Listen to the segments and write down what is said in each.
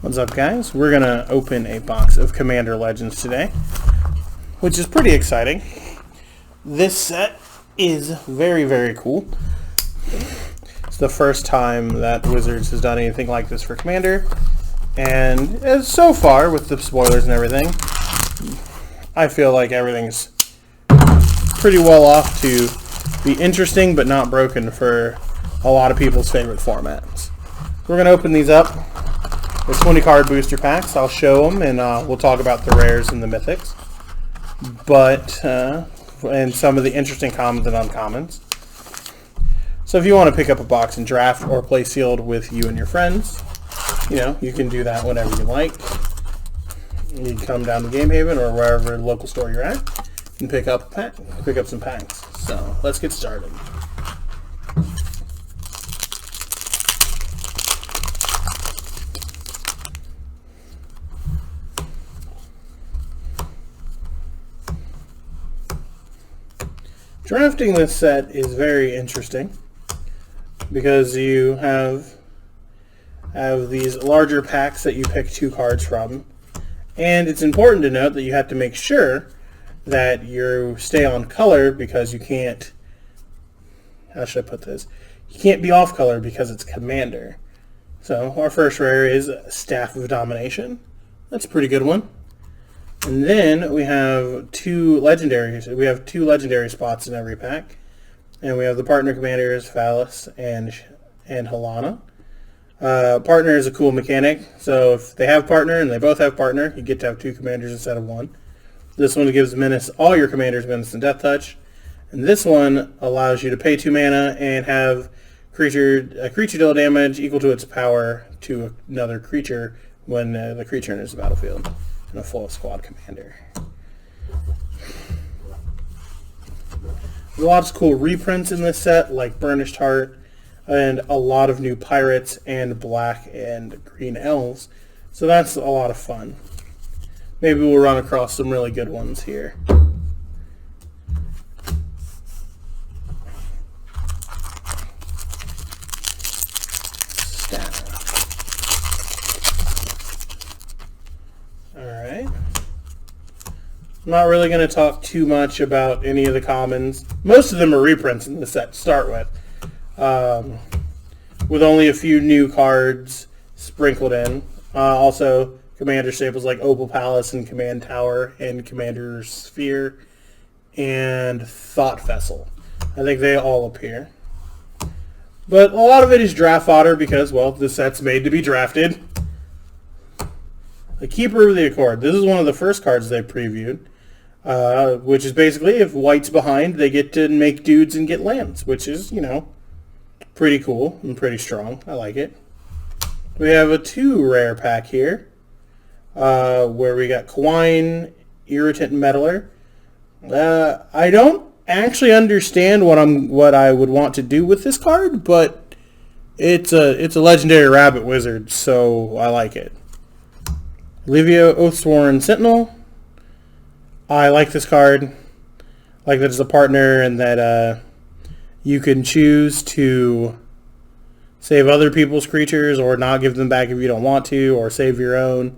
What's up, guys? We're going to open a box of Commander Legends today, which is pretty exciting. This set is very, very cool. It's the first time that Wizards has done anything like this for Commander, and so far, with the spoilers and everything, I feel like everything's pretty well off to be interesting but not broken for a lot of people's favorite formats. We're going to open these up. The 20 card booster packs. I'll show them and we'll talk about the rares and the mythics, and some of the interesting commons and uncommons. So if you want to pick up a box and draft or play sealed with you and your friends, you can do that whenever you like. You can come down to Game Haven or wherever local store you're at and pick up some packs. So let's get started. Drafting this set is very interesting because you have these larger packs that you pick 2 cards from, and it's important to note that you have to make sure that you stay on color because you can't, how should I put this? You can't be off color because it's Commander. So our first rare is Staff of Domination. That's a pretty good one. And then we have 2 legendaries. We have 2 legendary spots in every pack. And we have the partner commanders, Phallus and Helana. Partner is a cool mechanic. So if they have partner and they both have partner, you get to have 2 commanders instead of 1. This one gives all your commanders Menace and Death Touch. And this one allows you to pay 2 mana and have a creature deal damage equal to its power to another creature when the creature enters the battlefield. And a full squad commander. There's lots of cool reprints in this set, like Burnished Heart, and a lot of new pirates and black and green elves. So that's a lot of fun. Maybe we'll run across some really good ones here. I'm not really going to talk too much about any of the commons. Most of them are reprints in the set to start with only a few new cards sprinkled in. Also, Commander staples like Opal Palace and Command Tower and Commander Sphere and Thought Vessel. I think they all appear. But a lot of it is draft fodder because, well, the set's made to be drafted. The Keeper of the Accord. This is one of the first cards they previewed. Which is basically if white's behind, they get to make dudes and get lands, which is, pretty cool and pretty strong. I like it. We have a 2 rare pack here, where we got Kawine, Irritant Meddler. I don't actually understand what I would want to do with this card, but it's a legendary rabbit wizard, so I like it. Livio, Oathsworn Sentinel. I like this card. I like that it's a partner and that you can choose to save other people's creatures or not give them back if you don't want to, or save your own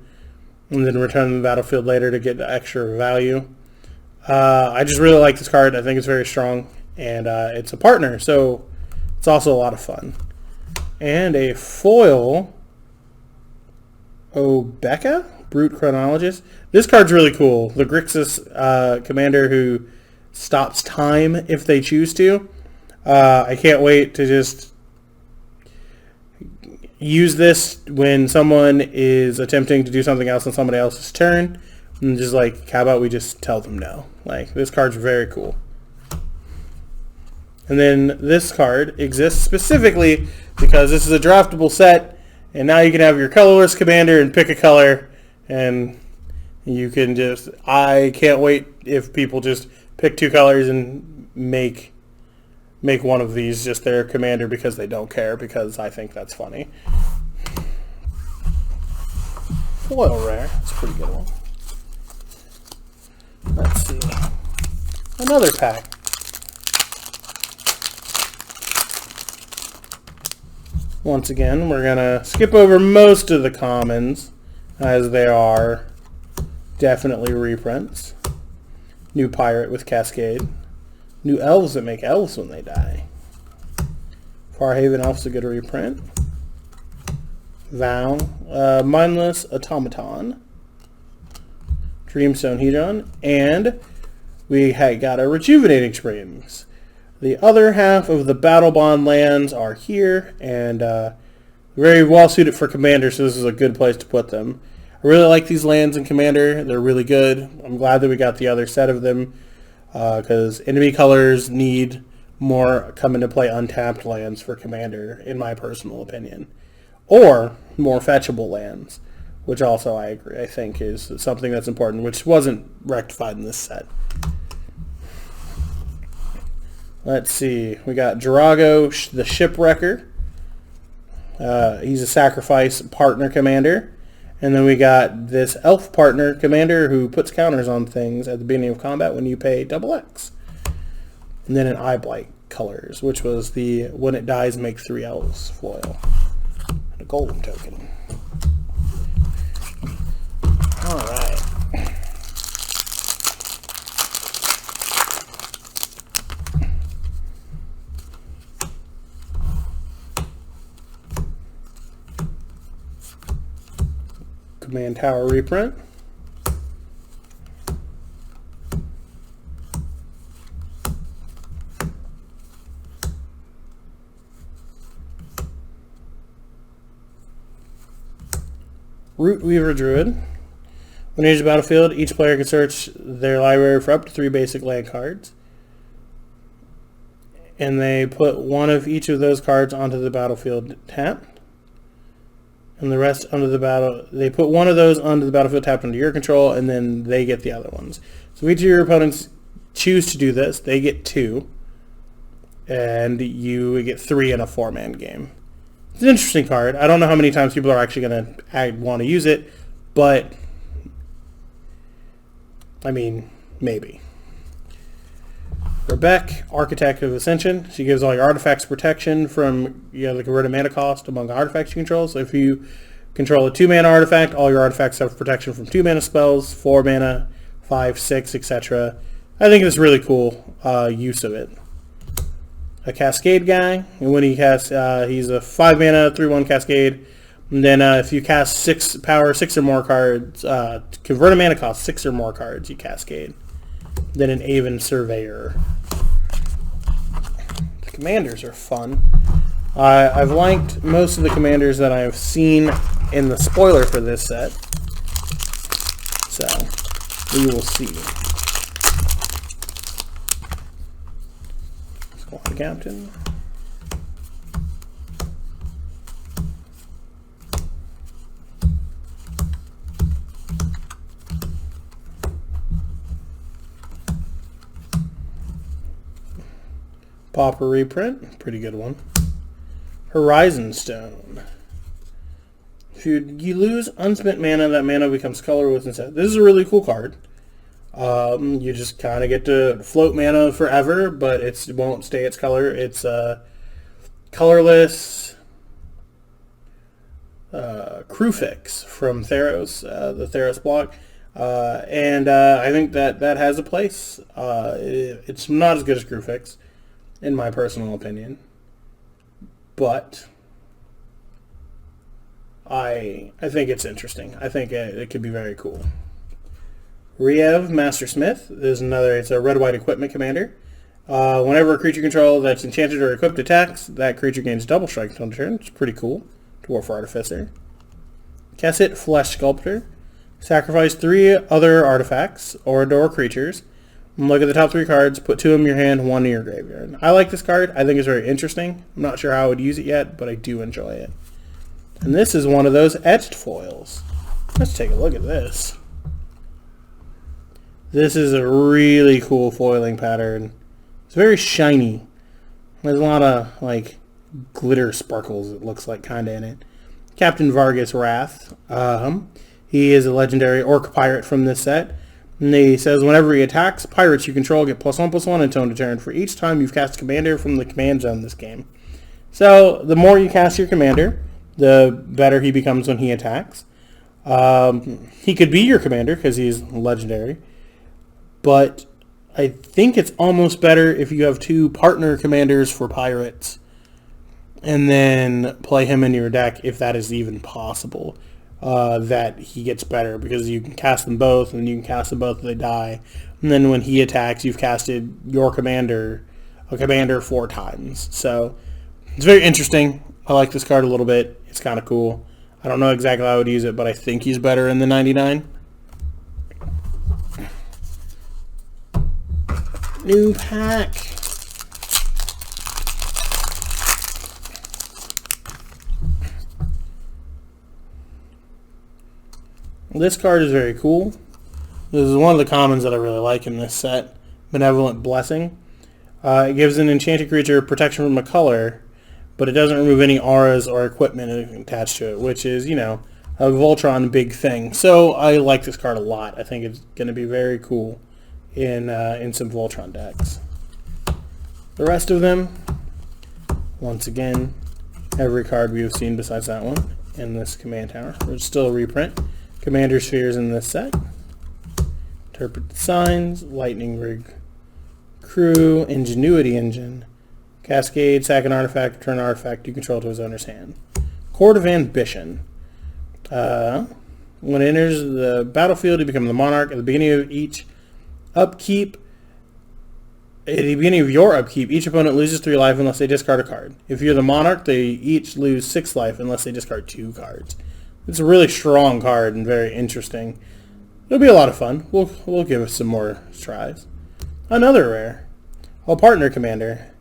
and then return them to the battlefield later to get extra value. I just really like this card. I think it's very strong, and it's a partner, so it's also a lot of fun. And a foil Obeka? Brute Chronologist. This card's really cool. The Grixis commander who stops time if they choose to. I can't wait to just use this when someone is attempting to do something else on somebody else's turn. And just how about we just tell them no? This card's very cool. And then this card exists specifically because this is a draftable set, and now you can have your colorless commander and pick a color. And you can I can't wait if people just pick 2 colors and make one of these just their commander because they don't care, because I think that's funny. Foil rare. That's a pretty good one. Let's see. Another pack. Once again, we're going to skip over most of the commons as they are definitely reprints. New Pirate with Cascade. New Elves that make elves when they die. Farhaven Elf's a good reprint. Vow. Mindless Automaton. Dreamstone Hedron. And we got a Rejuvenating Springs. The other half of the Battle Bond lands are here, and very well suited for Commander, so this is a good place to put them. I really like these lands in Commander. They're really good. I'm glad that we got the other set of them, because enemy colors need more come into play untapped lands for Commander, in my personal opinion. Or more fetchable lands, which also I agree, I think is something that's important, which wasn't rectified in this set. Let's see. We got Jirago, the Shipwrecker. He's a sacrifice partner commander. And then we got this elf partner commander who puts counters on things at the beginning of combat when you pay XX. And then an Eye Blight colors, which was the when it dies make 3 elves foil. And a golem token. Alright. Command Tower reprint. Root Weaver Druid. When you enter the battlefield, each player can search their library for up to 3 basic land cards. And they put one of each of those cards onto the battlefield tapped. And the rest under the battle, they put one of those onto the battlefield tapped under your control, and then they get the other ones. So each of your opponents choose to do this. They get 2, and you get 3 in a 4-man game. It's an interesting card. I don't know how many times people are actually going to want to use it, but I mean, maybe. Rebek, Architect of Ascension. She gives all your artifacts protection from the converted mana cost among artifacts you control. So if you control a 2-mana artifact, all your artifacts have protection from 2-mana spells, 4 mana, 5, 6, etc. I think it's really cool use of it. A Cascade guy, and when he casts, he's a 5-mana, 3/1 Cascade. And then if you cast 6 power, 6 or more cards, converted mana cost 6 or more cards, you Cascade. Then an Aven Surveyor. The commanders are fun. I've liked most of the commanders that I've seen in the spoiler for this set. So, we will see. Squad Captain. Pauper reprint, pretty good one. Horizon Stone. If you lose unspent mana, that mana becomes colorless instead. This is a really cool card. You just kind of get to float mana forever, but it won't stay its color. It's colorless Crewfix from Theros, the Theros block. And I think that has a place. It's not as good as Crewfix, in my personal opinion, but I think it's interesting. I think it could be very cool. Riev, Mastersmith, is another. It's a red-white equipment commander. Whenever a creature control that's enchanted or equipped attacks, that creature gains double strike until turn. It's pretty cool. Dwarf Artificer. Kesset, Flesh Sculptor. Sacrifice 3 other artifacts or creatures. Look at the top 3 cards, put 2 in your hand, 1 in your graveyard. I like this card. I think it's very interesting. I'm not sure how I would use it yet, but I do enjoy it. And this is one of those etched foils. Let's take a look at this. This is a really cool foiling pattern. It's very shiny. There's a lot of like glitter sparkles, it looks like, kind of in it. Captain Vargas Wrath. He is a legendary orc pirate from this set. And he says, whenever he attacks, pirates you control get +1/+1 until end of turn for each time you've cast a commander from the command zone this game. So, the more you cast your commander, the better he becomes when he attacks. He could be your commander because he's legendary, but I think it's almost better if you have two partner commanders for pirates and then play him in your deck if that is even possible. That he gets better because you can cast them both and you can cast them both if they die. And then when he attacks, you've casted your commander, a commander 4 times. So it's very interesting. I like this card a little bit. It's kind of cool. I don't know exactly how I would use it, but I think he's better in the 99. New pack. This card is very cool. This is one of the commons that I really like in this set. Benevolent Blessing. It gives an enchanted creature protection from a color, but it doesn't remove any auras or equipment attached to it, which is, you know, a Voltron big thing. So I like this card a lot. I think it's going to be very cool in some Voltron decks. The rest of them, once again, every card we have seen besides that one in this command tower. There's still a reprint. Commander Spheres in this set. Interpret the Signs, Lightning Rig Crew, Ingenuity Engine, Cascade, sack an artifact, return an artifact you control to his owner's hand. Court of Ambition. When it enters the battlefield, you become the monarch. At the beginning of each upkeep, at the beginning of your upkeep, each opponent loses 3 life unless they discard a card. If you're the monarch, they each lose 6 life unless they discard 2 cards. It's a really strong card and very interesting. It'll be a lot of fun. We'll give it some more tries. Another rare. A partner commander.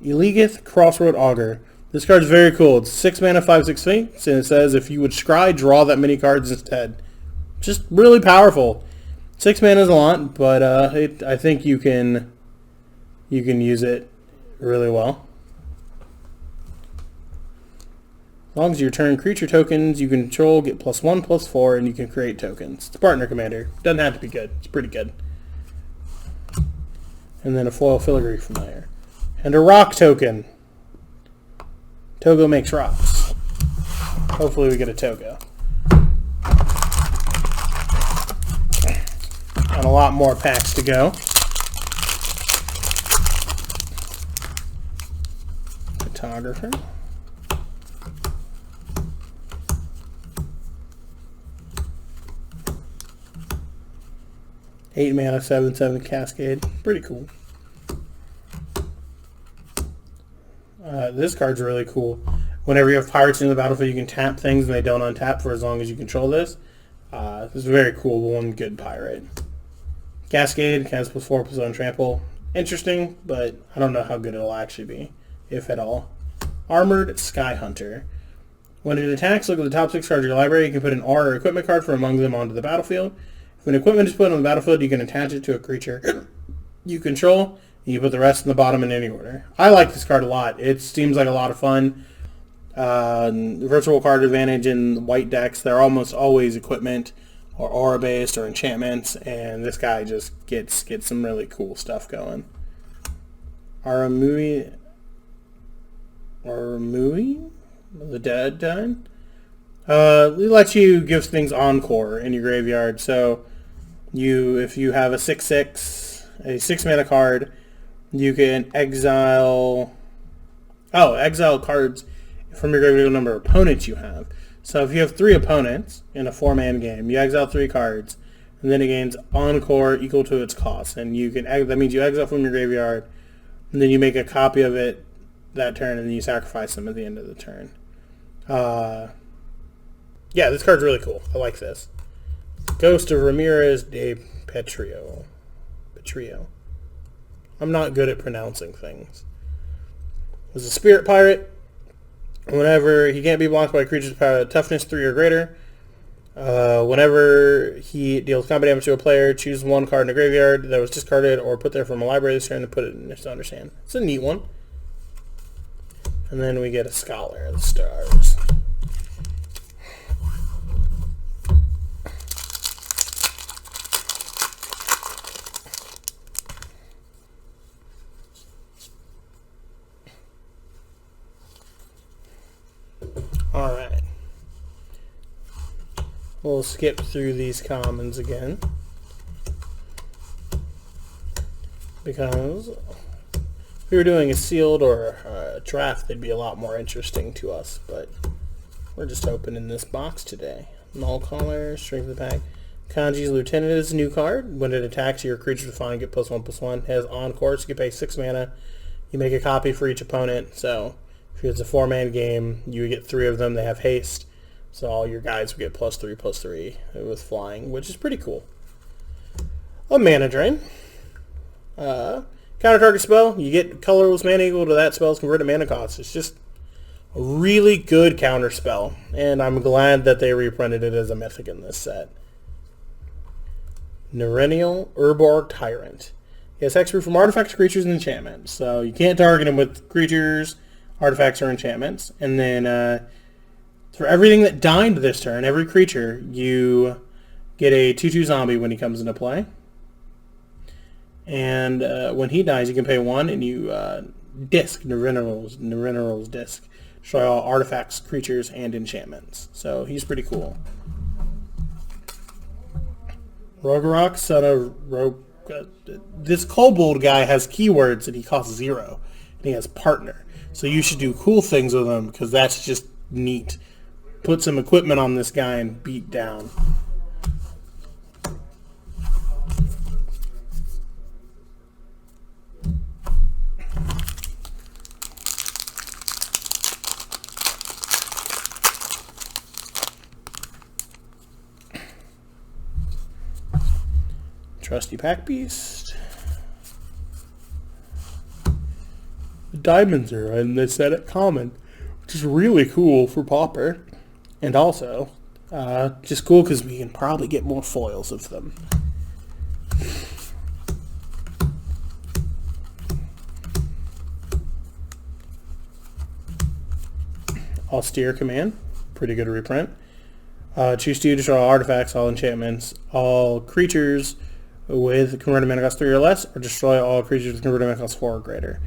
Elegith Crossroad Augur. This card is very cool. It's 6 mana, 5/6 Fates, and it says if you would scry, draw that many cards instead. Just really powerful. 6 mana is a lot, but I think you can use it really well. As long as you return creature tokens you control, get +1/+4, and you can create tokens. It's a partner commander. Doesn't have to be good. It's pretty good. And then a foil filigree familiar. And a rock token. Togo makes rocks. Hopefully we get a Togo. And a lot more packs to go. Photographer. 8 mana, 7/7 Cascade. Pretty cool. This card's really cool. Whenever you have pirates in the battlefield, you can tap things and they don't untap for as long as you control this. This is very cool. One good pirate. Cascade has +4/+1 trample. Interesting, but I don't know how good it'll actually be, if at all. Armored Sky Hunter. When it attacks, look at the top 6 cards of your library. You can put an R or equipment card from among them onto the battlefield. If an equipment is put on the battlefield, you can attach it to a creature you control. And you put the rest in the bottom in any order. I like this card a lot. It seems like a lot of fun. Virtual card advantage in white decks. They're almost always equipment or aura based or enchantments, and this guy just gets some really cool stuff going. Aramui, the Dead Dine. It lets you give things encore in your graveyard. So if you have a 6/6, a 6 mana card, you can exile cards from your graveyard number of opponents you have. So if you have 3 opponents in a 4-man game, you exile 3 cards, and then it gains encore equal to its cost. And that means you exile from your graveyard, and then you make a copy of it that turn, and then you sacrifice them at the end of the turn. Yeah, this card's really cool. I like this. Ghost of Ramirez de Petrio. I'm not good at pronouncing things. He's a spirit pirate. Whenever he can't be blocked by a creature's power toughness 3 or greater. Whenever he deals combat damage to a player, choose 1 card in the graveyard that was discarded or put there from a library this turn and put it in his owner's hand. It's a neat one. And then we get a Scholar of the Stars. Alright. We'll skip through these commons again, because if we were doing a sealed or a draft, they'd be a lot more interesting to us, but we're just opening this box today. Null Caller, Strength of the Pack. Kanji's Lieutenant is a new card. When it attacks, your creature defined get +1/+1. It has Encore, so you pay 6 mana. You make a copy for each opponent, so if it's a 4-man game, you get 3 of them. They have haste, so all your guys will get +3/+3 with flying, which is pretty cool. A Mana Drain. Counter target spell, you get colorless mana equal to that spell's converted mana cost. It's just a really good counter spell, and I'm glad that they reprinted it as a mythic in this set. Nerennial Urborg Tyrant. He has hexproof from artifacts, creatures, and enchantments. So you can't target him with creatures, artifacts, or enchantments. And then for everything that died this turn, every creature, you get a 2/2 zombie when he comes into play. And when he dies, you can pay 1, and you disc, Nerennial's disc. Destroy all artifacts, creatures, and enchantments. So he's pretty cool. Rogorok, son of this kobold guy has keywords and he costs 0. And he has partner. So you should do cool things with him, because that's just neat. Put some equipment on this guy and beat down. Trusty Pack Beast. The diamonds are in this set at common, which is really cool for Pauper. And also, just cool because we can probably get more foils of them. Austere Command, pretty good reprint. Choose to destroy all artifacts, all enchantments, all creatures with converted mana cost 3 or less, or destroy all creatures with converted mana cost 4 or greater.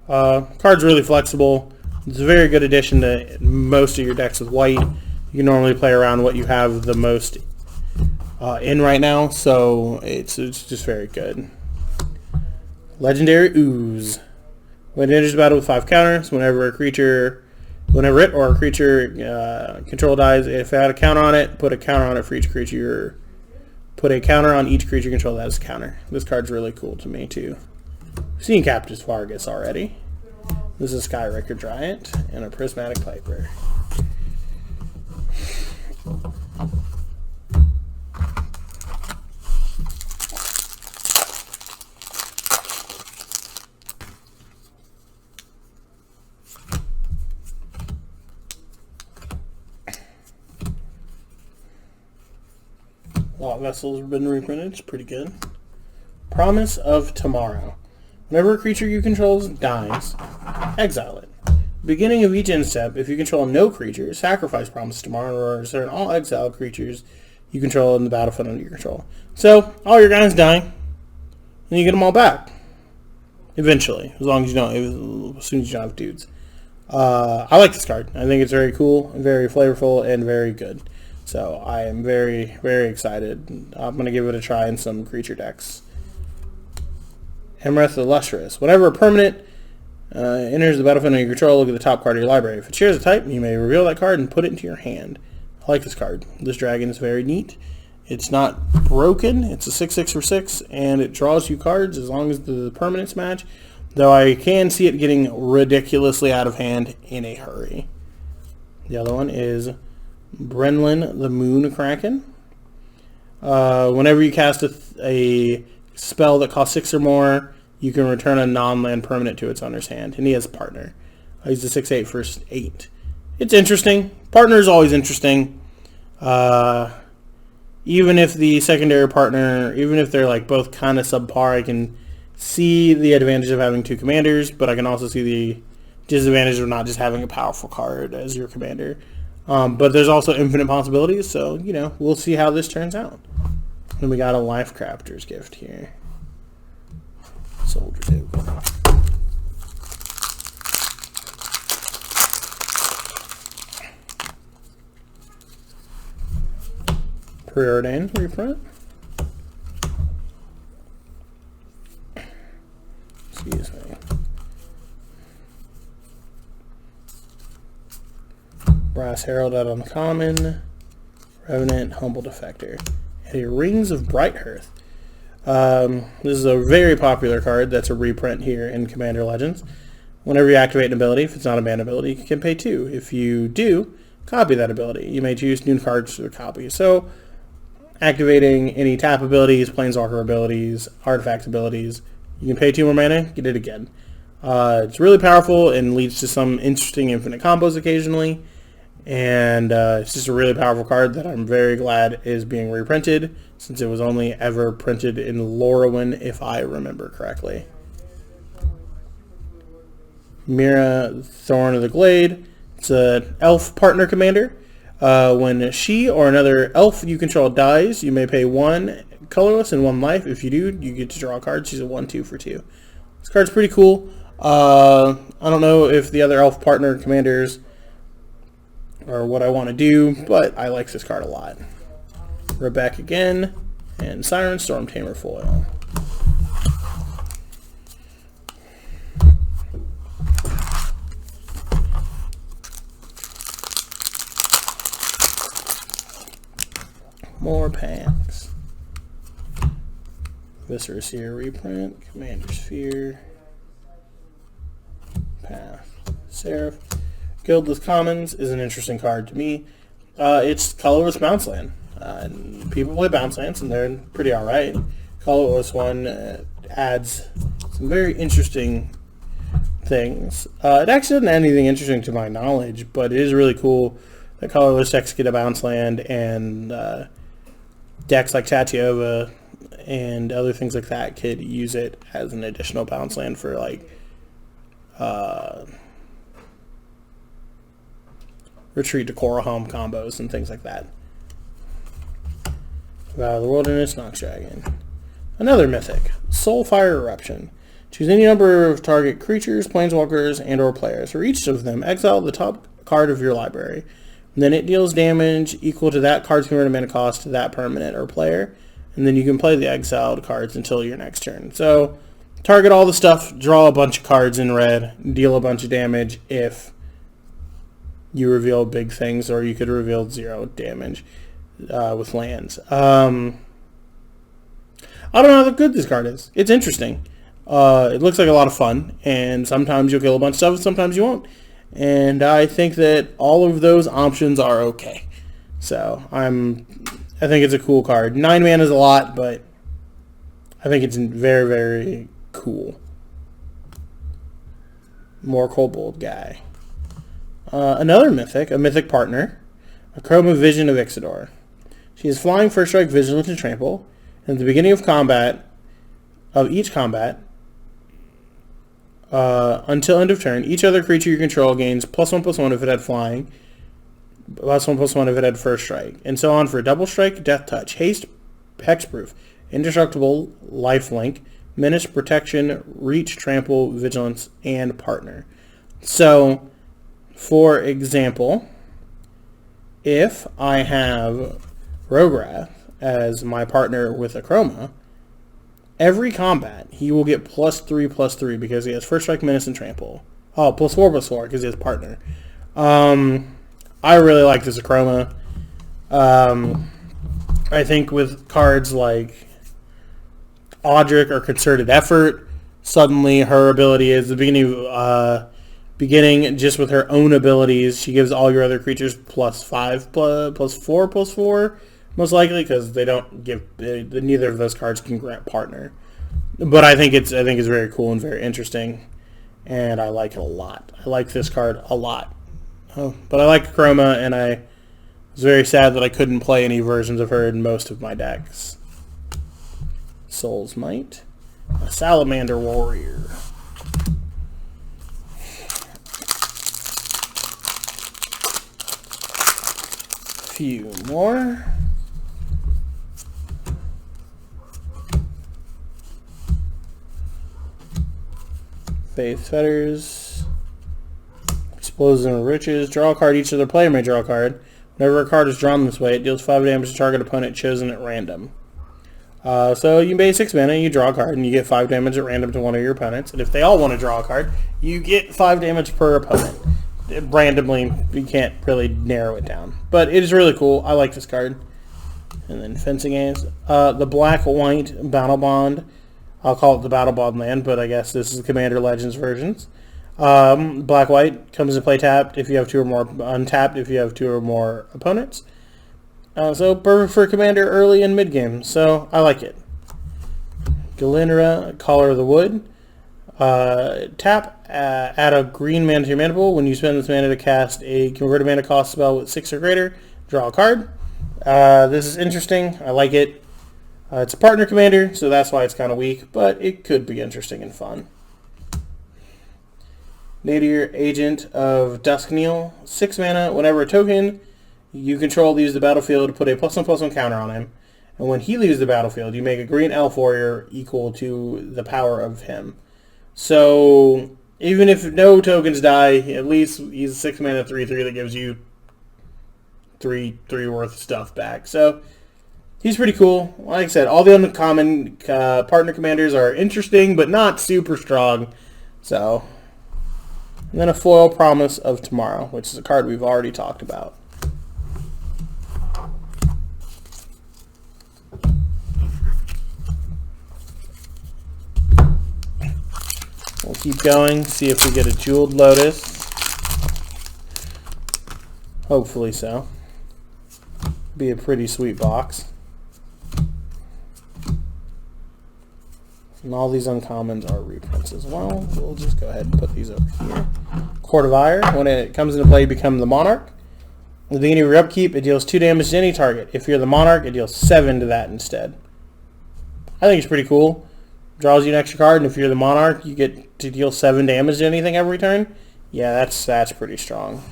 Card's really flexible. It's a very good addition to most of your decks with white. You can normally play around what you have the most in right now, so it's just very good. Legendary Ooze. When it enters the battle with 5 counters, whenever it or a creature control dies, if it had a counter on it, put a counter on it for each creature. Put a counter on each creature control that is a counter. This card's really cool to me too. We've seen Captus Vargas already. This is Skyraker Giant and a Prismatic Piper. Lot Vessels have been reprinted. It's pretty good. Promise of Tomorrow. Whenever a creature you control dies, exile it. Beginning of each end step, if you control no creature, sacrifice Promise of Tomorrow in order to return all exiled creatures you control in the battlefield under your control. So, all your guys die, and you get them all back. Eventually, as soon as you don't have dudes. I like this card. I think it's very cool, and very flavorful, and very good. So I am very, very excited. I'm going to give it a try in some creature decks. Hemereth Illustrious. Whenever a permanent enters the battlefield under your control, look at the top card of your library. If it shares a type, you may reveal that card and put it into your hand. I like this card. This dragon is very neat. It's not broken. It's a 6/6 for 6, and it draws you cards as long as the permanents match. Though I can see it getting ridiculously out of hand in a hurry. The other one is Brenlin the Moon Kraken. Whenever you cast a spell that costs 6 or more, you can return a non-land permanent to its owner's hand. And he has Partner. He's a 6/8 for 8. It's interesting. Partner is always interesting. Even if the secondary partner, even if they're like both kind of subpar, I can see the advantage of having 2 commanders, but I can also see the disadvantage of not just having a powerful card as your commander. But there's also infinite possibilities, so, you know, we'll see how this turns out. And we got a Life Crafter's Gift here. Soldier token. Preordain reprint. Excuse me. Brass Herald out on the common. Revenant, Humble Defector. A Rings of Brighthearth. This is a very popular card that's a reprint here in Commander Legends. Whenever you activate an ability, if it's not a banned ability, you can pay 2. If you do, copy that ability. You may choose new cards to copy. So, activating any tap abilities, planeswalker abilities, artifact abilities, you can pay 2 more mana, get it again. It's really powerful and leads to some interesting infinite combos occasionally. And it's just a really powerful card that I'm very glad is being reprinted, since it was only ever printed in Lorwyn, if I remember correctly. Mira, Thorn of the Glade. It's an elf partner commander. When she or another elf you control dies, you may pay 1 colorless and 1 life. If you do, you get to draw a card. She's a 1/2 for 2. This card's pretty cool. I don't know if the other elf partner commanders are what I want to do, but I like this card a lot. Rebecca again, and Siren Stormtamer foil. More packs. Viscera Seer reprint, Commander Sphere, Path, Seraph. Guildless Commons is an interesting card to me. It's colorless bounce land. And people play bounce lands, and they're pretty alright. Colorless one adds some very interesting things. It actually doesn't add anything interesting to my knowledge, but it is really cool that colorless decks get a bounce land, and decks like Tatiova and other things like that could use it as an additional bounce land for like Retreat to Korahom combos and things like that. Vow of the Wilderness, Nox Dragon. Another mythic, Soulfire Eruption. Choose any number of target creatures, planeswalkers, and or players. For each of them, exile the top card of your library. And then it deals damage equal to that card's converted mana cost to that permanent or player. And then you can play the exiled cards until your next turn. So, target all the stuff, draw a bunch of cards in red, deal a bunch of damage if you reveal big things, or you could reveal 0 damage with lands. I don't know how good this card is. It's interesting. It looks like a lot of fun, and sometimes you'll kill a bunch of stuff, and sometimes you won't. And I think that all of those options are okay. So I think it's a cool card. 9 mana is a lot, but I think it's very, very cool. More Kobold guy. Another mythic, a mythic partner, Akroma Vision of Ixidor. She is flying, first strike, vigilant, and trample. And at the beginning of each combat, until end of turn, each other creature you control gains +1/+1 if it had flying, +1/+1 if it had first strike, and so on for double strike, death touch, haste, hexproof, indestructible, lifelink, menace, protection, reach, trample, vigilance, and partner. So, for example, if I have Rograth as my partner with Akroma, every combat he will get +3/+3 because he has first strike, menace, and trample. Oh, +4/+4 because he has partner. I really like this Akroma. I think with cards like Audric or Concerted Effort, suddenly her ability is the beginning just with her own abilities. She gives all your other creatures +5, +4/+4, most likely, because they don't give neither of those cards can grant partner. But I think it's very cool and very interesting, and I like it a lot. I like this card a lot. But I like Chroma, and I was very sad that I couldn't play any versions of her in most of my decks. Soul's Might, a Salamander Warrior. Few more. Faith Fetters. Explosion of Riches. Draw a card. Each other player may draw a card. Whenever a card is drawn this way, it deals 5 damage to target opponent chosen at random. So you pay 6 mana, you draw a card, and you get 5 damage at random to one of your opponents. And if they all want to draw a card, you get 5 damage per opponent. Randomly, you can't really narrow it down. But it is really cool. I like this card. And then Fencing Ace. The Black-White Battle Bond. I'll call it the Battle Bond land, but I guess this is the Commander Legends versions. Black-White comes into play tapped if you have 2 or more, untapped if you have 2 or more opponents. So perfect for Commander early and mid-game, so I like it. Galinra, Caller of the Wood. Tap, add a green mana to your mana pool. When you spend this mana to cast a converted mana cost spell with 6 or greater, draw a card. This is interesting. I like it. It's a partner commander, so that's why it's kind of weak, but it could be interesting and fun. Nadir, Agent of Duskneil. 6 mana. Whenever a token you control leaves the battlefield, put a +1/+1 counter on him. And when he leaves the battlefield, you make a green elf warrior equal to the power of him. So even if no tokens die, at least he's a 6 mana 3/3 that gives you 3 worth of stuff back. So he's pretty cool. Like I said, all the uncommon partner commanders are interesting, but not super strong. So, and then a foil Promise of Tomorrow, which is a card we've already talked about. We'll keep going, see if we get a Jeweled Lotus. Hopefully so. Be a pretty sweet box. And all these uncommons are reprints as well. We'll just go ahead and put these over here. Court of Ire. When it comes into play, you become the Monarch. At the beginning of your upkeep, it deals 2 damage to any target. If you're the Monarch, it deals 7 to that instead. I think it's pretty cool. Draws you an extra card, and if you're the Monarch, you get to deal 7 damage to anything every turn. Yeah, that's pretty strong.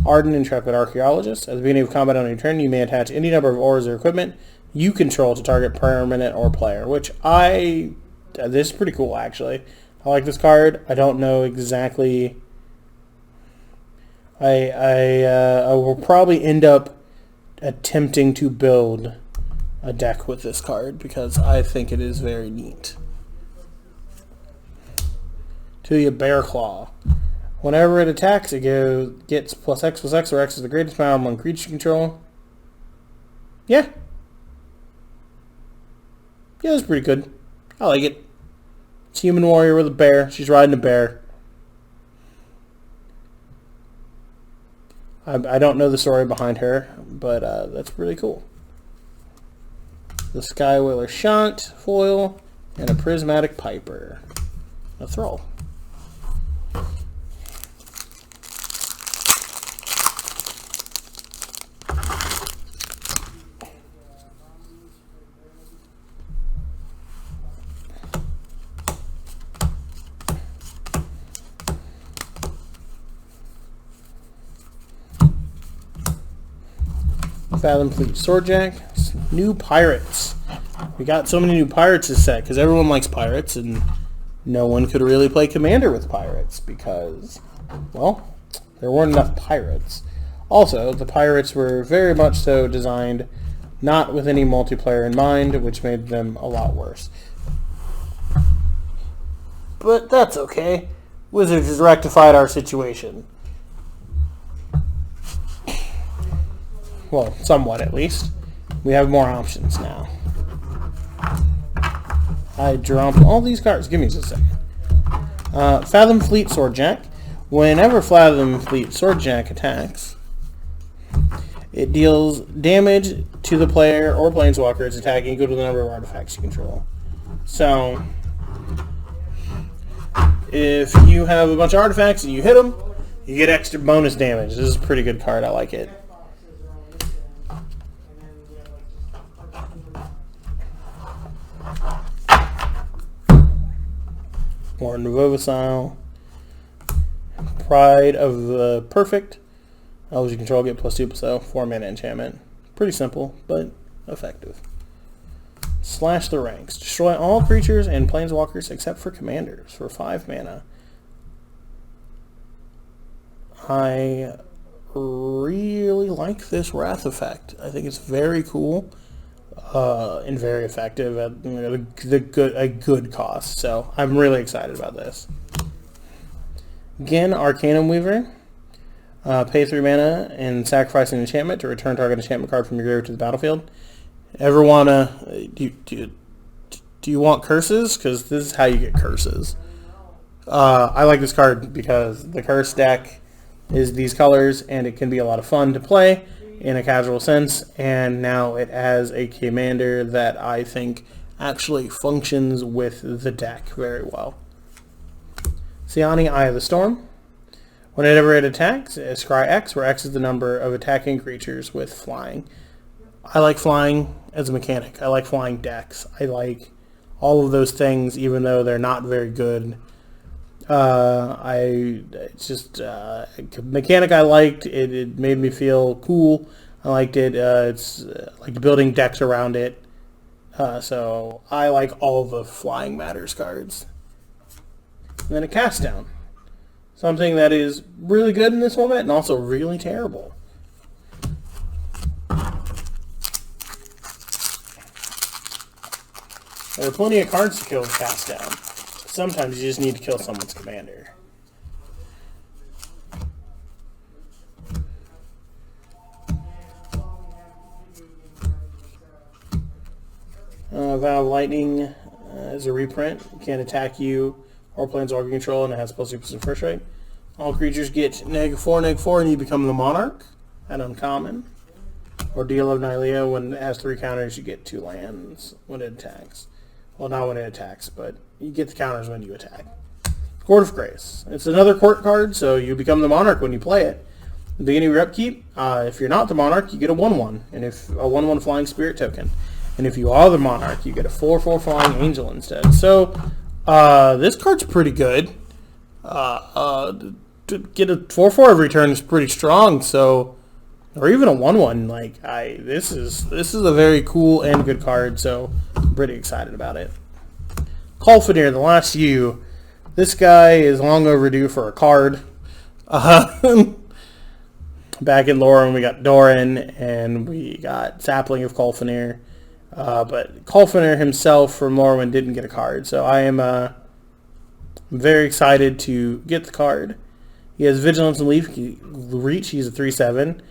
Ardent Intrepid Archaeologist. At the beginning of combat on your turn, you may attach any number of ores or equipment you control to target permanent or player, which this is pretty cool, actually. I like this card. I don't know exactly. I will probably end up attempting to build a deck with this card because I think it is very neat. Tuya Bearclaw. Whenever it attacks, it gets +X/+X, where X is the greatest power among creature control. Yeah. Yeah, that's pretty good. I like it. It's a human warrior with a bear. She's riding a bear. I don't know the story behind her, but that's really cool. The Skywhaler Shunt foil, and a Prismatic Piper. A Thrall. Fathom Fleet Swordjack. New Pirates. We got so many new Pirates this set because everyone likes Pirates, and no one could really play Commander with Pirates because, well, there weren't enough Pirates. Also, the Pirates were very much so designed not with any multiplayer in mind, which made them a lot worse. But that's okay. Wizards has rectified our situation. Well, somewhat at least. We have more options now. I drop all these cards. Give me just a second. Fathom Fleet Swordjack. Whenever Fathom Fleet Swordjack attacks, it deals damage to the player or planeswalker it's attacking equal to the number of artifacts you control. So, if you have a bunch of artifacts and you hit them, you get extra bonus damage. This is a pretty good card. I like it. More Vovocile. Pride of the Perfect. Elves you control get +2/+0, 4 mana enchantment. Pretty simple, but effective. Slash the Ranks. Destroy all creatures and planeswalkers except for commanders for 5 mana. I really like this Wrath effect. I think it's very cool and very effective at a good cost. So I'm really excited about this. Again, Arcanum Weaver. Pay 3 mana and sacrifice an enchantment to return target enchantment card from your graveyard to the battlefield. Ever wanna do you want curses? Because this is how you get curses. I like this card because the curse deck is these colors, and it can be a lot of fun to play in a casual sense. And now it has a commander that I think actually functions with the deck very well. Siani, Eye of the Storm. Whenever it attacks, scry X, where X is the number of attacking creatures with flying. I like flying as a mechanic. I like flying decks. I like all of those things, even though they're not very good. It's just mechanic I liked. It made me feel cool. I liked it. It's like building decks around it. So I like all the Flying Matters cards. And then a Cast Down. Something that is really good in this format and also really terrible. There are plenty of cards to kill with Cast Down. Sometimes you just need to kill someone's commander. Vow of Lightning is a reprint. It can't attack you or Planeswalker control, and it has plus 2% first rate. All creatures get -4/-4, and you become the Monarch at uncommon. Or Deal of Nylea. When it has 3 counters, you get 2 lands when it attacks. Well, not when it attacks, but you get the counters when you attack. Court of Grace. It's another court card, so you become the Monarch when you play it. At the beginning of your upkeep, if you're not the Monarch, you get a 1/1, and if a 1/1 Flying Spirit token. And if you are the Monarch, you get a 4/4 Flying Angel instead. So this card's pretty good. To get a 4/4 every turn is pretty strong. So, or even a 1/1. Like this is a very cool and good card. So I'm pretty excited about it. Colfenir, the Last U. This guy is long overdue for a card. Back in Lorwyn, we got Doran and we got Sapling of Colfenir. But Colfenir himself from Lorwyn didn't get a card. So I am very excited to get the card. He has Vigilance and Reach. He's a 3/7.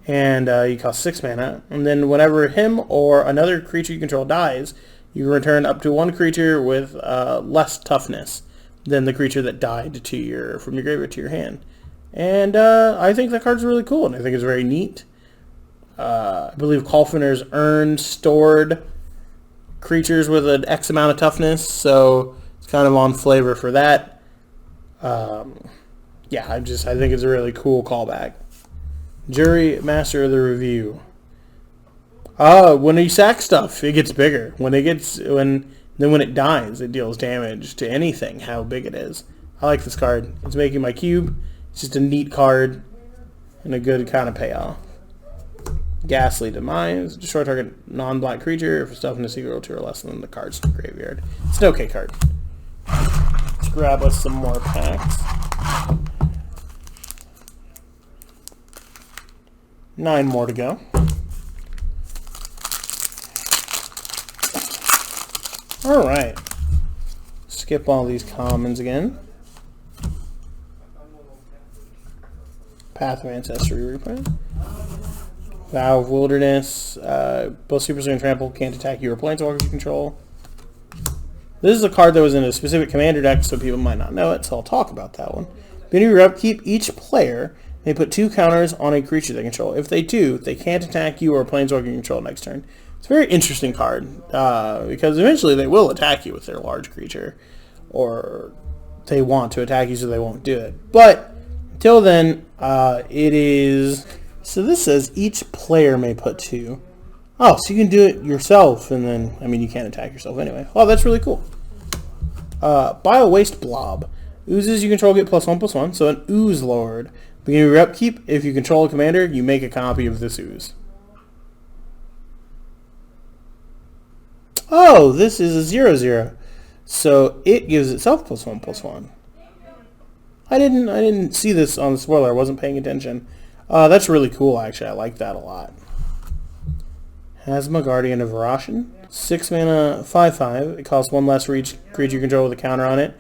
And he costs 6 mana. And then whenever him or another creature you control dies, you return up to 1 creature with less toughness than the creature that died from your graveyard to your hand. And I think that card's really cool, and I think it's very neat. I believe Colfenir's earned, stored creatures with an X amount of toughness, so it's kind of on flavor for that. Yeah, I think it's a really cool callback. Jury Master of the Review. When you sack stuff, it gets bigger. When it dies, it deals damage to anything, how big it is. I like this card. It's making my cube. It's just a neat card and a good kind of payoff. Ghastly Demise. Destroy target non-black creature if stuff in a secret roll 2 or less than the card's graveyard. It's an okay card. Let's grab us some more packs. 9 more to go. Alright. Skip all these commons again. Path of Ancestry reprint. Vow of Wilderness. Both Super Swing and Trample can't attack you or Planeswalkers you control. This is a card that was in a specific commander deck, so people might not know it, so I'll talk about that one. Beginning of your upkeep, each player may put 2 counters on a creature they control. If they do, they can't attack you or Planeswalker you control next turn. It's a very interesting card, because eventually they will attack you with their large creature, or they want to attack you so they won't do it. But until then, it is... So this says each player may put 2. Oh, so you can do it yourself, and then, I mean, you can't attack yourself anyway. Oh, that's really cool. Bio Waste Blob. Oozes you control get +1/+1, so an Ooze Lord. Beginning of your upkeep, if you control a commander, you make a copy of this ooze. Oh, this is a 0/0. So it gives itself +1/+1. I didn't see this on the spoiler. I wasn't paying attention. That's really cool, actually. I like that a lot. Hazma, Guardian of Varashan. 6 mana, 5/5. It costs 1 less for each creature you control with a counter on it.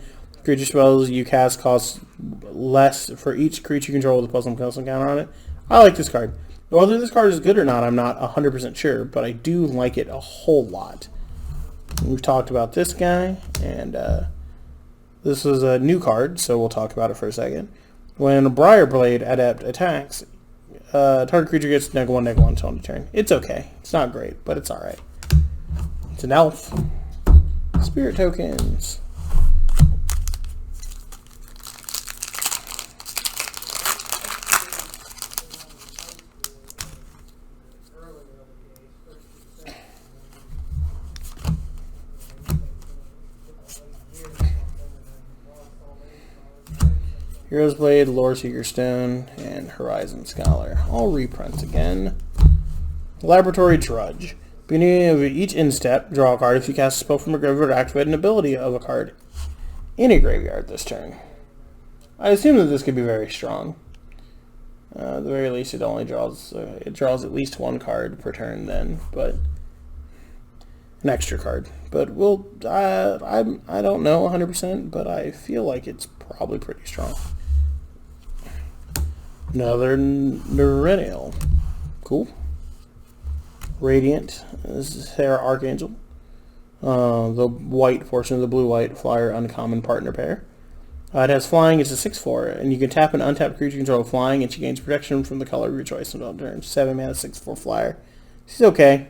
Creature spells you cast cost less for each creature you control with a +1/+1 counter on it. I like this card. Whether this card is good or not, I'm not 100% sure, but I do like it a whole lot. We've talked about this guy, and this is a new card, so we'll talk about it for a second. When a Briarblade Adept attacks, target creature gets -1/-1 until end of turn. It's okay. It's not great, but it's alright. It's an elf. Spirit tokens. Hero's Blade, Lore Seeker Stone, and Horizon Scholar. All reprints again. Laboratory Drudge. Beginning of each end step, draw a card if you cast a spell from a graveyard or activate an ability of a card in a graveyard this turn. I assume that this could be very strong. At the very least, it only draws at least 1 card per turn then, but an extra card. But I don't know 100%, but I feel like it's probably pretty strong. Another Nerennial. Cool. Radiant. This is Sarah Archangel. The white portion of the blue-white flyer uncommon partner pair. It has flying. It's a 6/4, and you can tap an untapped creature you control flying, and she gains protection from the color of your choice until turn. 7 mana, 6/4 flyer. She's okay.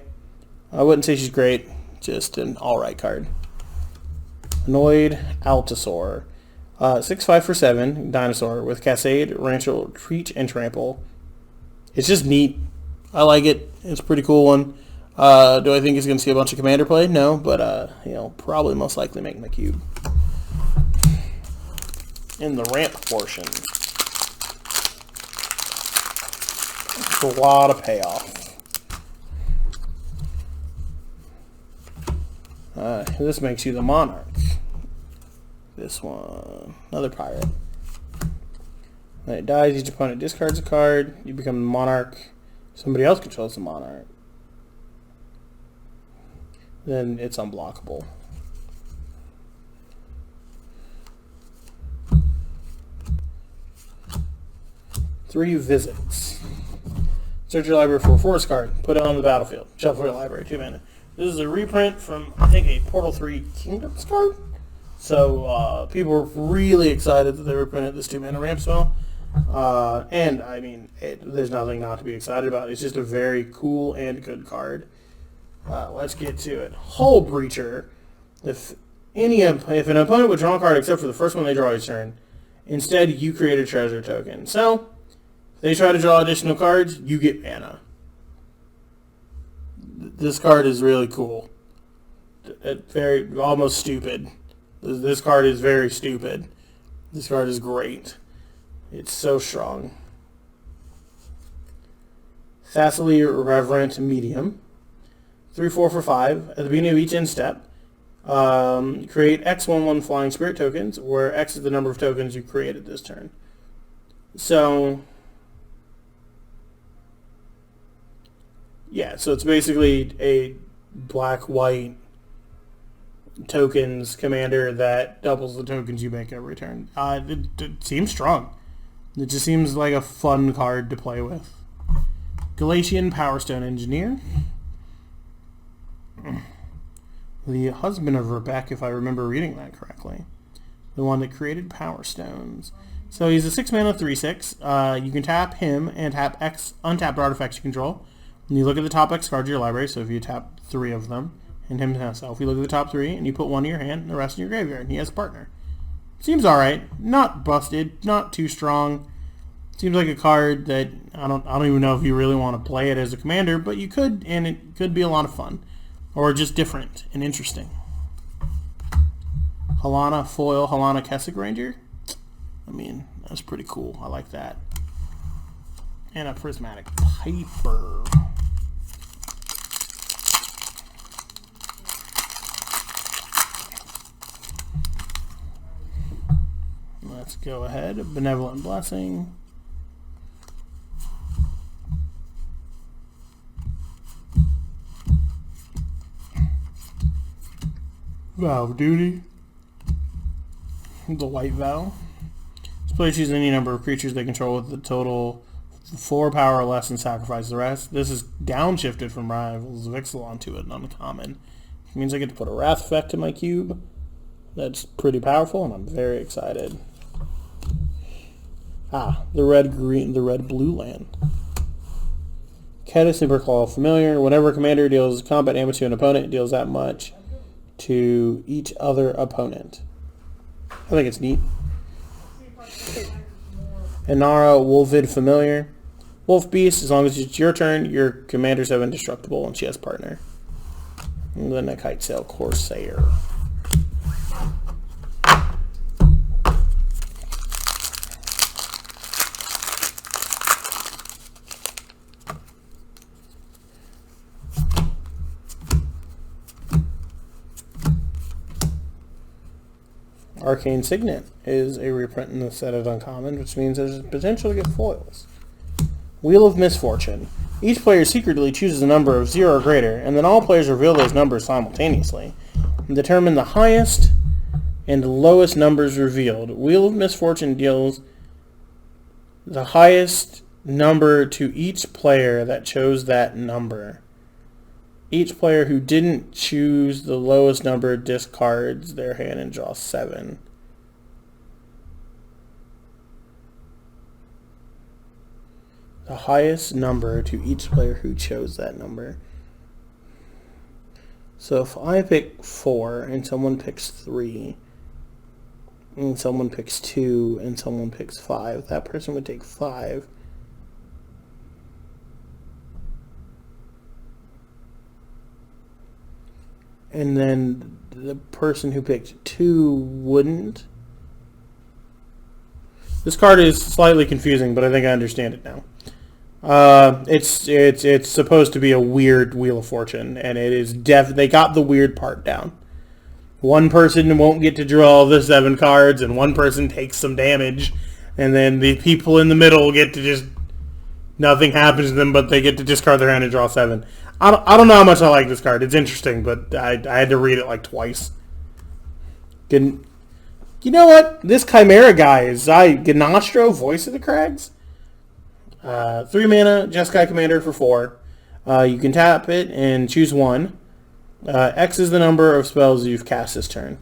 I wouldn't say she's great. Just an alright card. Annoyed Altasaur. 6/5 for 7, dinosaur with Cascade, Rancho, Treat, and Trample. It's just neat. I like it. It's a pretty cool one. Do I think it's going to see a bunch of commander play? No, but probably most likely make my cube. In the ramp portion, it's a lot of payoff. This makes you the Monarch. This one, another pirate. When it dies, each opponent discards a card. You become the Monarch. Somebody else controls the Monarch. Then it's unblockable. Three visits. Search your library for a forest card. Put it on the battlefield. Shuffle your library. 2 mana. This is a reprint from, I think, a Portal 3 Kingdoms card. So people were really excited that they reprinted this 2 mana ramp spell. And I mean, there's nothing not to be excited about. It's just a very cool and good card. Let's get to it. Hull Breacher. If an opponent would draw a card except for the first one they draw each turn, instead you create a treasure token. So if they try to draw additional cards, you get mana. This card is really cool. Very almost stupid. This card is very stupid. This card is great. It's so strong. Thessaly Reverent Medium. 3/4 for 5. At the beginning of each end step, create X/1/1 flying spirit tokens, where X is the number of tokens you created this turn. So, yeah, so it's basically a black-white tokens commander that doubles the tokens you make every turn. It seems strong. It just seems like a fun card to play with. Galatian Power Stone Engineer. The husband of Rebecca, if I remember reading that correctly. The one that created Power Stones. So he's a 6 mana 3/6. You can tap him and tap X untapped artifacts you control. And you look at the top X cards of your library, so if you tap 3 of them, and himself, you look at the top 3, and you put 1 in your hand, and the rest in your graveyard, and he has a partner. Seems alright. Not busted, not too strong. Seems like a card that I don't even know if you really want to play it as a commander, but you could, and it could be a lot of fun. Or just different and interesting. Halana Foil, Halana Kessig Ranger. I mean, that's pretty cool. I like that. And a Prismatic Piper. Let's go ahead. Benevolent Blessing. Vow of Duty. The White Vow. This player chooses any number of creatures they control with the total 4 power or less and sacrifice the rest. This is downshifted from Rivals of Ixalan to an uncommon. It means I get to put a Wrath effect in my cube. That's pretty powerful, and I'm very excited. The red-blue land. Keta Superclaw Familiar. Whenever a commander deals combat damage to an opponent, it deals that much to each other opponent. I think it's neat. Inara Wolvid Familiar. Wolf Beast, as long as it's your turn, your commanders have indestructible, and she has partner. And then a Kitesail Corsair. Arcane Signet is a reprint in the set of Uncommon, which means there's potential to get foils. Wheel of Misfortune. Each player secretly chooses a number of 0 or greater, and then all players reveal those numbers simultaneously. And determine the highest and lowest numbers revealed. Wheel of Misfortune deals the highest number to each player that chose that number. Each player who didn't choose the lowest number discards their hand and draws 7. The highest number to each player who chose that number. So if I pick 4 and someone picks 3 and someone picks 2 and someone picks 5, that person would take 5. And then the person who picked 2 wouldn't. This card is slightly confusing, but I think I understand it now. It's supposed to be a weird Wheel of Fortune, and it is they got the weird part down. One person won't get to draw the 7 cards, and one person takes some damage, and then the people in the middle get to just nothing happens to them, but they get to discard their hand and draw 7. I don't know how much I like this card. It's interesting, but I had to read it like twice. You know what? This Chimera guy is Ganastro, Voice of the Crags. 3 mana, Jeskai Commander for 4. You can tap it and choose 1. X is the number of spells you've cast this turn.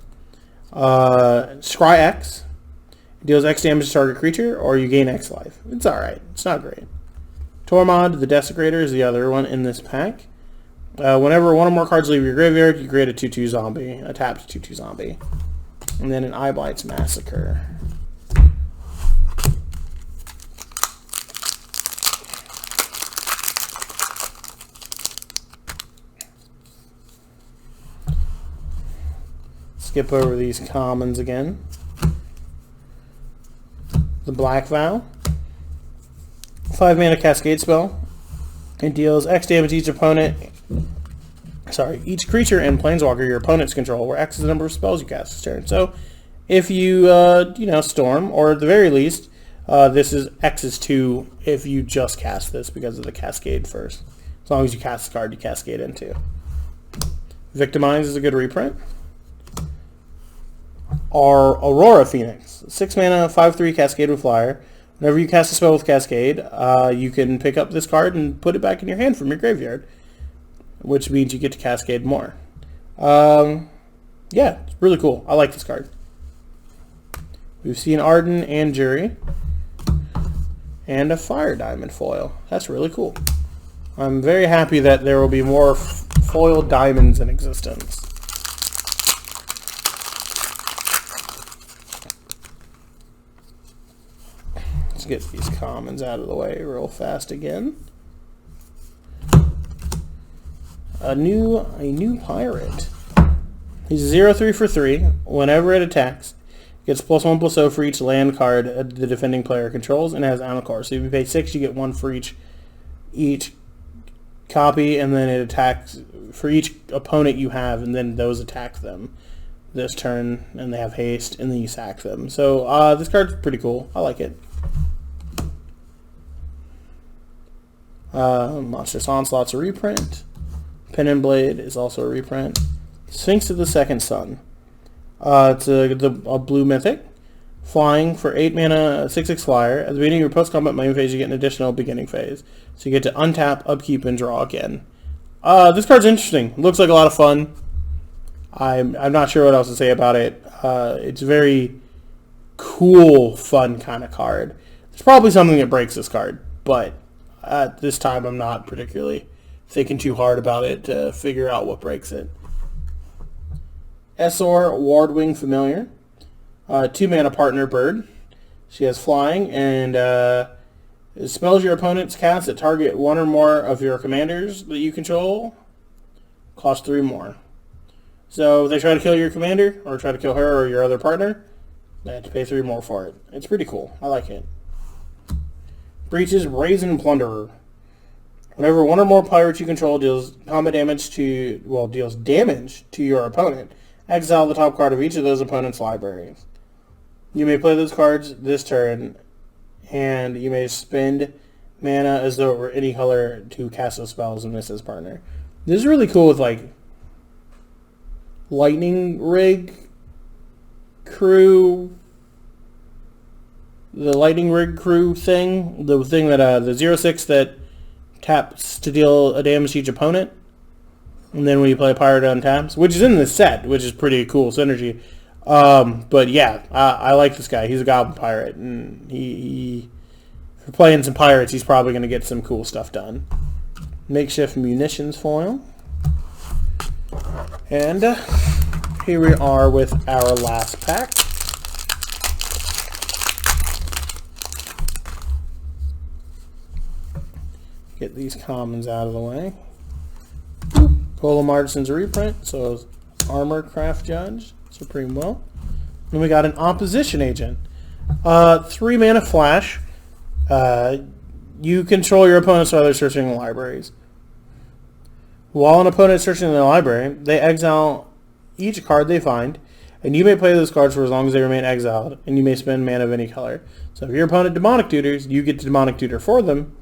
Scry X. It deals X damage to target creature, or you gain X life. It's alright. It's not great. Tormod, the Desecrator, is the other one in this pack. Whenever one or more cards leave your graveyard, you create a 2/2 zombie, a tapped 2/2 zombie. And then an Eyeblights Massacre. Skip over these commons again. The Black Vow. 5 mana Cascade spell. It deals X damage to each opponent. Each creature and planeswalker your opponents control, where X is the number of spells you cast this turn. So, if you storm, or at the very least, this is X is 2 if you just cast this because of the Cascade first. As long as you cast the card, you Cascade into. Victimize is a good reprint. Our Aurora Phoenix. 6 mana, 5/3 Cascade with Flyer. Whenever you cast a spell with Cascade, you can pick up this card and put it back in your hand from your graveyard, which means you get to Cascade more. Yeah, it's really cool. I like this card. We've seen Arden and Jury, and a Fire Diamond foil. That's really cool. I'm very happy that there will be more foil diamonds in existence. Let's get these commons out of the way real fast again. A new pirate. He's 0/3 for 3. Whenever it attacks, it gets +1/+0 for each land card the defending player controls, and has Amalcar. So if you pay 6, you get 1 for each copy, and then it attacks for each opponent you have, and then those attack them this turn, and they have haste, and then you sack them. So this card's pretty cool. I like it. Monstrous Onslaught's a reprint. Pen and Blade is also a reprint. Sphinx of the Second Sun. It's a blue mythic. Flying for 8 mana, 6/6 flyer. At the beginning of your post-combat main phase, you get an additional beginning phase. So you get to untap, upkeep, and draw again. This card's interesting. Looks like a lot of fun. I'm not sure what else to say about it. It's a very cool, fun kind of card. There's probably something that breaks this card, but at this time I'm not particularly thinking too hard about it to figure out what breaks it. Essor Wardwing Familiar. 2 mana partner bird. She has flying and spells your opponent's cast that target one or more of your commanders that you control. Cost 3 more. So if they try to kill your commander or try to kill her or your other partner, they have to pay 3 more for it. It's pretty cool. I like it. Breaches Brazen Plunderer. Whenever one or more pirates you control deals damage to your opponent, exile the top card of each of those opponent's libraries. You may play those cards this turn, and you may spend mana as though it were any color to cast those spells and miss his partner. This is really cool with like Lightning Rig Crew, the Lightning Rig Crew thing, the thing that the 0/6 that taps to deal a damage to each opponent, and then when you play a pirate on taps, which is in the set, which is pretty cool synergy. But yeah, I like this guy. He's a goblin pirate, and he for playing some pirates, he's probably going to get some cool stuff done. Makeshift munitions foil. And here we are with our last pack. Get these commons out of the way. Golem Artisan's reprint, so Armor Craft Judge, Supreme Will. Then we got an Opposition Agent. 3 mana flash. You control your opponents while they're searching the libraries. While an opponent is searching the library, they exile each card they find, and you may play those cards for as long as they remain exiled, and you may spend mana of any color. So if your opponent Demonic Tutors, you get to Demonic Tutor for them,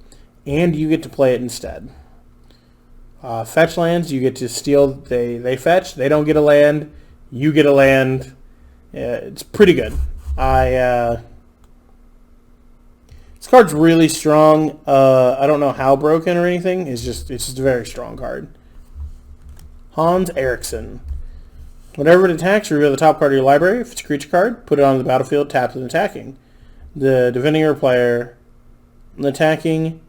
and you get to play it instead. Fetch lands, you get to steal. They fetch, they don't get a land, you get a land. It's pretty good. This card's really strong. I don't know how broken or anything. It's just a very strong card. Hans Eriksson. Whenever it attacks, reveal the top card of your library. If it's a creature card, put it on the battlefield, tapped and attacking. The defending player, attacking,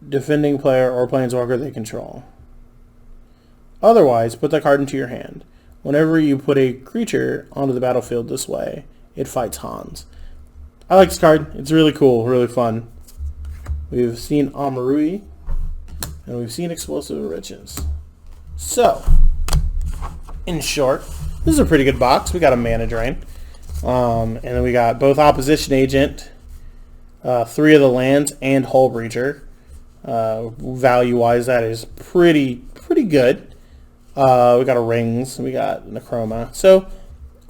defending player, or planeswalker they control. Otherwise, put that card into your hand. Whenever you put a creature onto the battlefield this way, it fights Hans. I like this card. It's really cool, really fun. We've seen Amarui, and we've seen Explosive Riches. So, in short, this is a pretty good box. We got a Mana Drain. And then we got both Opposition Agent, 3 of the lands, and Hull Breacher. Value-wise, that is pretty good. We got a Rings, we got Necroma. So,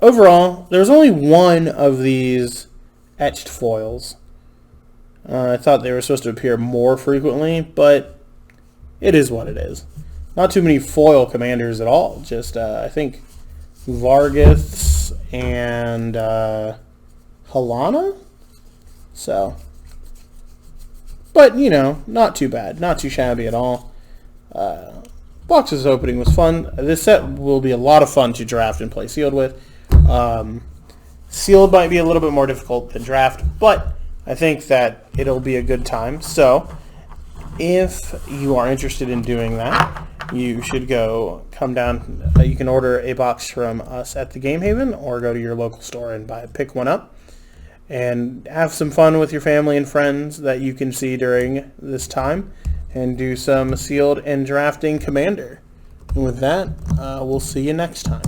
overall, there's only one of these etched foils. I thought they were supposed to appear more frequently, but it is what it is. Not too many foil commanders at all. Just, I think, Vargas and Halana? So, but, you know, not too bad. Not too shabby at all. Box's opening was fun. This set will be a lot of fun to draft and play Sealed with. Sealed might be a little bit more difficult than draft, but I think that it'll be a good time. So, if you are interested in doing that, you should come down. You can order a box from us at the Game Haven, or go to your local store and pick one up, and have some fun with your family and friends that you can see during this time, and do some Sealed and drafting Commander. And with that, we'll see you next time.